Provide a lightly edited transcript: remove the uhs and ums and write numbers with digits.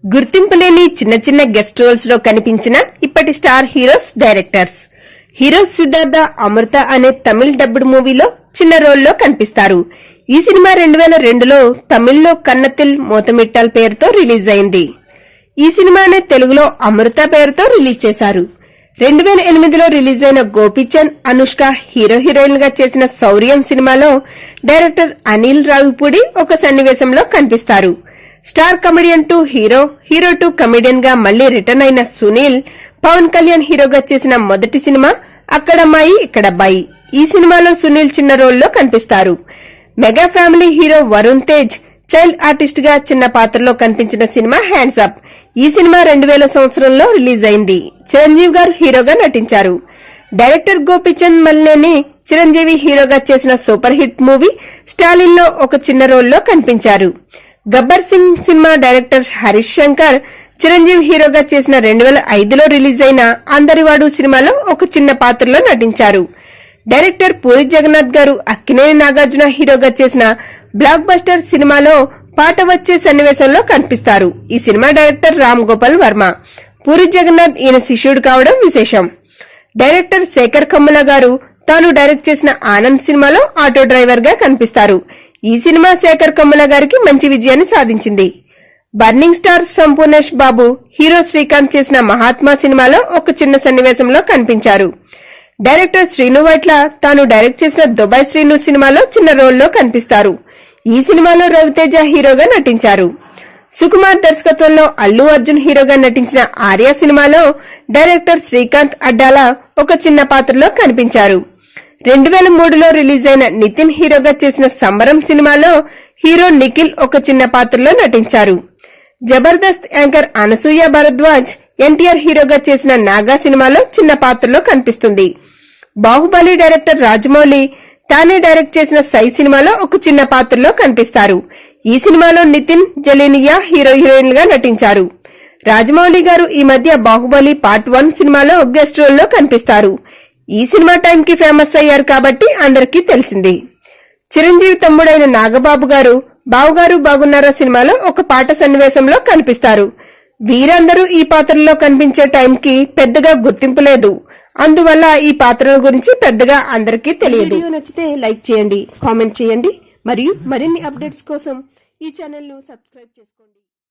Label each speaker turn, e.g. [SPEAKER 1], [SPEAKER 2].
[SPEAKER 1] గుర్తింపు లేని చిన్న చిన్న గెస్ట్ రోల్స్ లో కనిపించిన ఇప్పటి star heroes directors. Heroes Siddhartha, Amrita అనే తమిళ్ డబ్బుడ్ మూవీలో చిన్న రోల్లో కనిపిస్తారు. ఈ సినిమా 2002లో తమిళ్లో కన్నతిల్ మోతమిట్టాల్ పేరుతో రిలీజ్ అయింది. ఈ సినిమానే తెలుగులో అమృత పేరుతో రిలీజ్ చేశారు. 2008లో రిలీజ్ అయిన గోపీచంద్, అనుష్క హీరో హీరోయిన్ గా చేసిన శౌర్యం సినిమాలో డైరెక్టర్ అనిల్ రావిపూడి ఒక సన్నివేశంలో కనిపిస్తారు. Star comedian to hero, hero to comedian గా మళ్లీ రిటర్న్ అయిన సునీల్, పవన్ కళ్యాణ్ హీరోగా చేసిన మొదటి సినిమా అక్కడమ్మాయి ఇక్కడబ్బాయి. ఈ సినిమాలో సునీల్ చిన్న రోల్లో కనిపిస్తారు. Mega family hero Varun Tej child artist గా చిన్న పాత్రలో కనిపించిన సినిమా హ్యాండ్స్ అప్. ఈ సినిమా 2000 సంవత్సరంలో రిలీజ్ అయింది. చిరంజీవి గారు హీరోగా నటించారు. డైరెక్టర్ గోపీచంద్ మల్లేని చిరంజీవి హీరోగా చేసిన సూపర్ హిట్ మూవీ స్టాలిన్ లో ఒక చిన్న రోల్లో కనిపించారు. గబ్బర్ సింగ్ సినిమా డైరెక్టర్ హరీష్ శంకర్ చిరంజీవి హీరోగా చేసిన 2005లో రిలీజ్ అయిన అందరివాడు సినిమాలో ఒక చిన్న పాత్రలో నటించారు. డైరెక్టర్ పూరి జగన్నాథ్ గారు అక్కినేని నాగార్జున హీరోగా చేసిన బ్లాక్ బస్టర్ సినిమాలో పాట వచ్చే సన్నివేశంలో కనిపిస్తారు. ఈ సినిమా డైరెక్టర్ రామ్ గోపాల్ వర్మ. పూరి జగన్నాథ్ ఈయన శిష్యుడు కావడం విశేషం. డైరెక్టర్ శేఖర్ కమ్ముల గారు తాను డైరెక్ట్ చేసిన ఆనంద్ సినిమాలో ఆటో డ్రైవర్ గా కనిపిస్తారు. ఈ సినిమా శేఖర్ కమ్ముల గారికి మంచి విజయాన్ని సాధించింది. Burning star Sampoornesh Babu hero Srikanth చేసిన మహాత్మా సినిమాలో ఒక చిన్న సన్నివేశంలో కనిపించారు. డైరెక్టర్ శ్రీను వైట్ల తాను డైరెక్ట్ చేసిన దుబాయ్ శ్రీను సినిమాలో చిన్న రోల్లో కనిపిస్తారు. ఈ సినిమాలో రవితేజ హీరోగా నటించారు. సుకుమార్ దర్శకత్వంలో అల్లు అర్జున్ హీరోగా నటించిన ఆర్య సినిమాలో డైరెక్టర్ శ్రీకాంత్ అడ్డాల ఒక చిన్న పాత్రలో కనిపించారు. 2003లో రిలీజ్ అయిన నితిన్ హీరోగా చేసిన సంబరం సినిమాలో హీరో నిఖిల్ ఒక చిన్న పాత్రలో నటించారు. జబర్దస్త్ యాంకర్ అనసూయ భరద్వాజ్ ఎన్టీఆర్ హీరోగా చేసిన నాగా సినిమాలో చిన్న పాత్రలో కనిపిస్తుంది. బాహుబలి డైరెక్టర్ రాజమౌళి తానే డైరెక్ట్ చేసిన సై సినిమాలో ఒక చిన్న పాత్రలో కనిపిస్తారు. ఈ సినిమాలో నితిన్, జలేనియా హీరో హీరోయిన్ గా నటించారు. రాజమౌళి గారు ఈ మధ్య బాహుబలి పార్ట్ 1 సినిమాలో గెస్ట్ రోల్లో కనిపిస్తారు. ఈ సినిమా టైంకి ఫేమస్ అయ్యారు కాబట్టి అందరికీ తెలిసింది. చిరంజీవి తమ్ముడైన నాగబాబు గారు బావుగారు బాగున్నారా సినిమాలో ఒక పాట సన్నివేశంలో కనిపిస్తారు. వీరందరూ ఈ పాత్రలో కనిపించే టైంకి పెద్దగా గుర్తింపు లేదు. అందువల్ల ఈ పాత్రల గురించి పెద్దగా అందరికీ తెలియదు. వీడియో నచ్చితే లైక్ చేయండి, కామెంట్ చేయండి మరియు మరిన్ని అప్డేట్స్ కోసం ఈ ఛానల్ ను సబ్స్క్రైబ్ చేసుకోండి.